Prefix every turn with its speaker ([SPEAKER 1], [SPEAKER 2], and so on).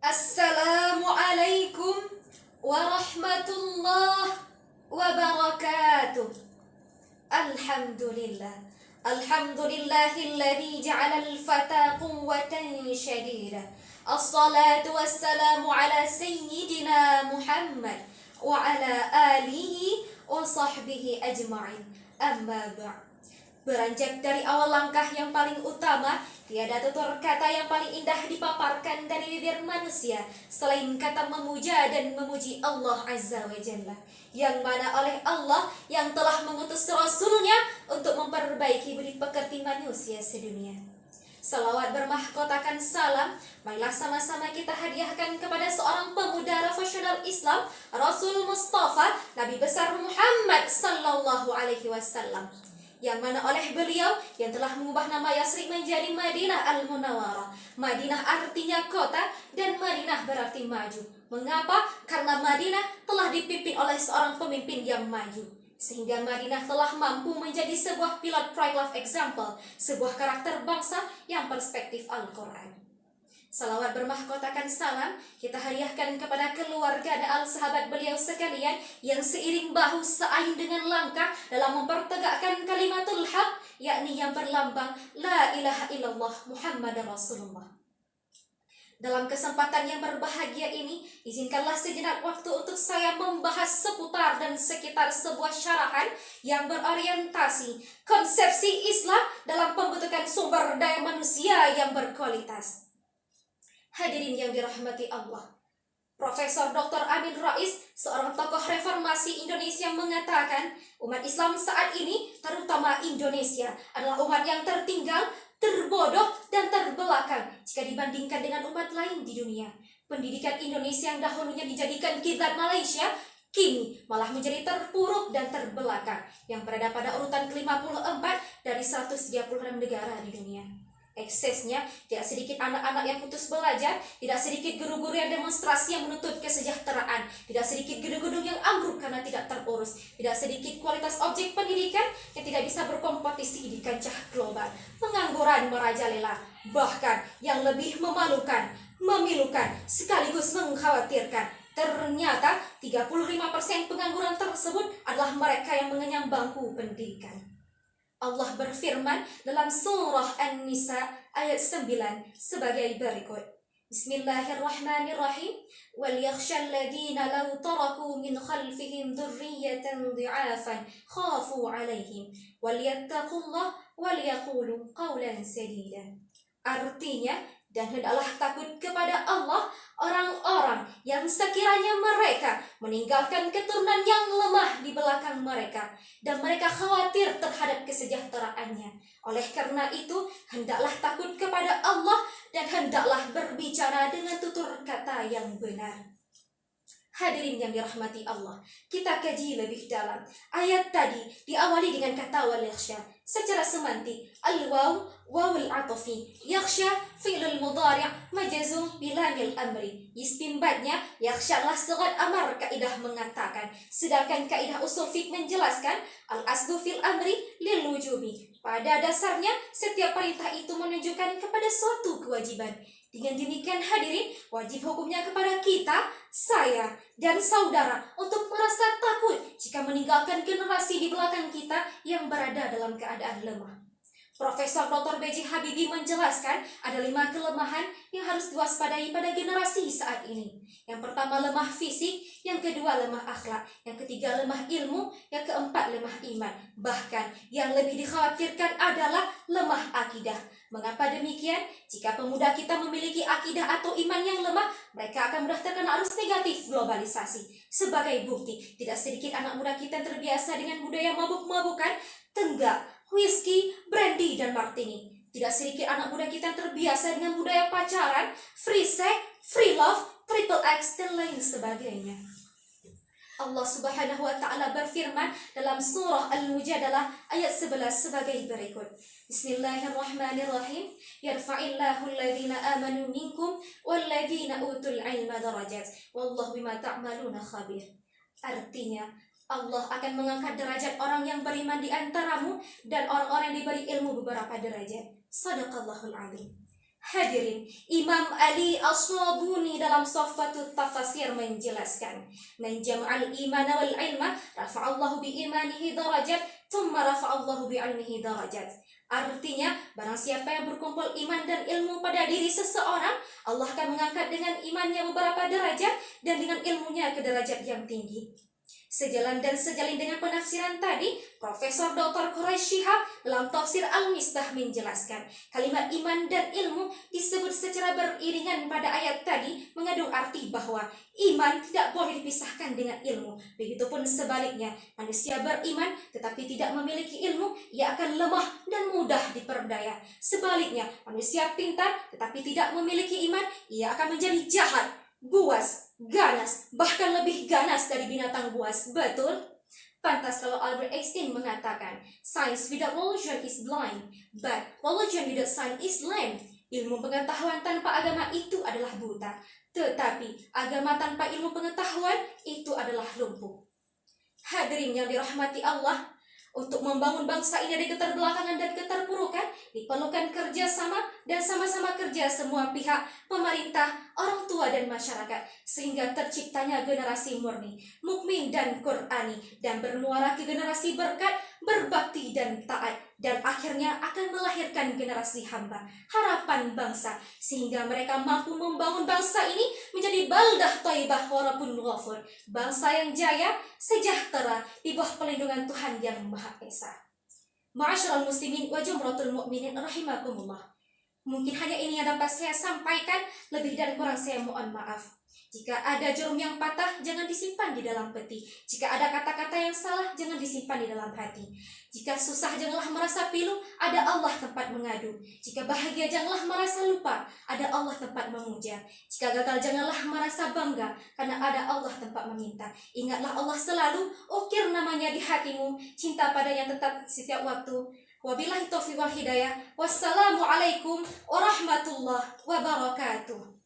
[SPEAKER 1] Assalamualaikum warahmatullahi wabarakatuh. Alhamdulillah. Alhamdulillahilladzi ja'ala al-fata quwwatan syadida. Assalatu wassalamu ala sayyidina Muhammad wa ala alihi wa sahbihi ajma'in. Amma ba'd. Beranjak dari awal langkah yang paling utama, tiada tutur kata yang paling indah dipaparkan dari bibir manusia selain kata memuja dan memuji Allah Azza wa Jalla, yang mana oleh Allah yang telah mengutus Rasulnya untuk memperbaiki budi pekerti manusia sedunia. Salawat bermahkotakan salam, marilah sama-sama kita hadiahkan kepada seorang pemuda rasional Islam, Rasul Mustafa Nabi besar Muhammad sallallahu alaihi wasallam, yang mana oleh beliau yang telah mengubah nama Yasrib menjadi Madinah Al-Munawwarah. Madinah artinya kota dan Madinah berarti maju. Mengapa? Karena Madinah telah dipimpin oleh seorang pemimpin yang maju, sehingga Madinah telah mampu menjadi sebuah pilot pride love example, sebuah karakter bangsa yang perspektif Al-Quran. Salawat bermahkotakan salam kita hadiahkan kepada keluarga dan sahabat beliau sekalian yang seiring bahu seain dengan langkah dalam mempertegakkan kalimatul haq, yakni yang berlambang La ilaha illallah Muhammad Rasulullah. Dalam kesempatan yang berbahagia ini, izinkanlah sejenak waktu untuk saya membahas seputar dan sekitar sebuah syarahan yang berorientasi konsepsi Islam dalam pembentukan sumber daya manusia yang berkualitas. Hadirin yang dirahmati Allah, Profesor Dr. Amin Rais, seorang tokoh reformasi Indonesia, mengatakan umat Islam saat ini, terutama Indonesia, adalah umat yang tertinggal, terbodoh, dan terbelakang jika dibandingkan dengan umat lain di dunia. Pendidikan Indonesia yang dahulunya dijadikan kiblat Malaysia, kini malah menjadi terpuruk dan terbelakang, yang berada pada urutan ke-54 dari 136 negara di dunia. Eksesnya, tidak sedikit anak-anak yang putus belajar, tidak sedikit guru-guru yang demonstrasi yang menuntut kesejahteraan, tidak sedikit gedung-gedung yang ambruk karena tidak terurus, tidak sedikit kualitas objek pendidikan yang tidak bisa berkompetisi di kancah global, pengangguran merajalela, bahkan yang lebih memalukan, memilukan, sekaligus mengkhawatirkan, ternyata 35% pengangguran tersebut adalah mereka yang mengenyam bangku pendidikan. Allah berfirman dalam surah An-Nisa ayat 9 sebagai berikut. Bismillahirrahmanirrahim. Wal yakhshal ladina law taraku min khalfihim dhurriyyatan dhi'afan khafu 'alaihim wal yattaqullah wal yaqulu qawlan sadida. Artinya, dan hendaklah takut kepada Allah orang-orang yang sekiranya mereka meninggalkan keturunan yang lemah di belakang mereka, dan mereka khawatir terhadap kesejahteraannya. Oleh karena itu, hendaklah takut kepada Allah dan hendaklah berbicara dengan tutur kata yang benar. Hadirin yang dirahmati Allah, kita kaji lebih dalam. Ayat tadi diawali dengan kata wal yakhsha. Secara semantik, al-waw wawul atafi, yakhsha fi'lul mudhari' majazum bilamil amri. Istimbatnya, yakhsha adalah sigat amar, kaidah mengatakan. Sedangkan kaidah usul fiqh menjelaskan al-aslu fil amri lil wujubi. Pada dasarnya, setiap perintah itu menunjukkan kepada suatu kewajiban. Dengan demikian hadirin, wajib hukumnya kepada kita, saya, dan saudara untuk merasa takut jika meninggalkan generasi di belakang kita yang berada dalam keadaan lemah. Profesor Dr. B.J. Habibie menjelaskan ada 5 kelemahan yang harus diwaspadai pada generasi saat ini. Yang pertama lemah fisik, yang kedua lemah akhlak, yang ketiga lemah ilmu, yang keempat lemah iman. Bahkan yang lebih dikhawatirkan adalah lemah akidah. Mengapa demikian? Jika pemuda kita memiliki akidah atau iman yang lemah, mereka akan mudah terkena arus negatif globalisasi. Sebagai bukti, tidak sedikit anak muda kita yang terbiasa dengan budaya mabuk-mabukan, tenggak, whisky, brandy, dan martini. Tidak sedikit anak muda kita yang terbiasa dengan budaya pacaran, free sex, free love, triple X, dan lain sebagainya. Allah Subhanahu wa Ta'ala berfirman dalam surah Al-Mujadalah ayat 11 sebagai berikut. Bismillahirrahmanirrahim. Yarfa'illahu alladhina amanu minkum walladhina utul ilma darajat wallahu bima ta'maluna khabir. Artinya, Allah akan mengangkat derajat orang yang beriman di antaramu dan orang-orang yang diberi ilmu beberapa derajat. Shadaqallahul azim. Hadirin, Imam Ali As-Sabuni dalam Safwatut Tafasir menjelaskan, "Man jama'al imana wal ilma, rafa'allahu bi imanihi darajat, thumma rafa'allahu bi ilmihi darajat." Artinya, barang siapa yang berkumpul iman dan ilmu pada diri seseorang, Allah akan mengangkat dengan imannya beberapa derajat dan dengan ilmunya ke derajat yang tinggi. Sejalan dan sejalin dengan penafsiran tadi, Profesor Dr. Quraisy Shihab dalam tafsir Al-Misbah menjelaskan, kalimat iman dan ilmu disebut secara beriringan pada ayat tadi mengandung arti bahwa iman tidak boleh dipisahkan dengan ilmu. Begitupun sebaliknya, manusia beriman tetapi tidak memiliki ilmu, ia akan lemah dan mudah diperdaya. Sebaliknya, manusia pintar tetapi tidak memiliki iman, ia akan menjadi jahat, buas, ganas, bahkan lebih ganas dari binatang buas. Betul? Pantas kalau Albert Einstein mengatakan, "Science without religion is blind, but religion without science is lame." Ilmu pengetahuan tanpa agama itu adalah buta, tetapi agama tanpa ilmu pengetahuan itu adalah lumpuh. Hadirin yang dirahmati Allah, untuk membangun bangsa ini dari keterbelakangan dan keterpurukan, diperlukan kerjasama dan sama-sama kerja semua pihak, pemerintah, orang tua dan masyarakat, sehingga terciptanya generasi murni, mukmin dan Qur'ani, dan bermuara ke generasi berkat, berbakti dan taat, dan akhirnya akan melahirkan generasi hamba, harapan bangsa, sehingga mereka mampu membangun bangsa ini menjadi baldah thayyibah wa rabbun ghafur, bangsa yang jaya, sejahtera di bawah pelindungan Tuhan yang Maha Esa. Ma'asyiral muslimin wa jumratul mu'minin rahimakumullah. Mungkin hanya ini yang dapat saya sampaikan, lebih dan kurang saya mohon maaf. Jika ada jarum yang patah, jangan disimpan di dalam peti. Jika ada kata-kata yang salah, jangan disimpan di dalam hati. Jika susah, janganlah merasa pilu, ada Allah tempat mengadu. Jika bahagia, janganlah merasa lupa, ada Allah tempat memuja. Jika gagal, janganlah merasa bangga, karena ada Allah tempat meminta. Ingatlah Allah selalu, ukir namanya di hatimu, cinta padanya tetap setiap waktu. Wabillahi taufiq wal hidayah. Wassalamualaikum warahmatullahi wabarakatuh.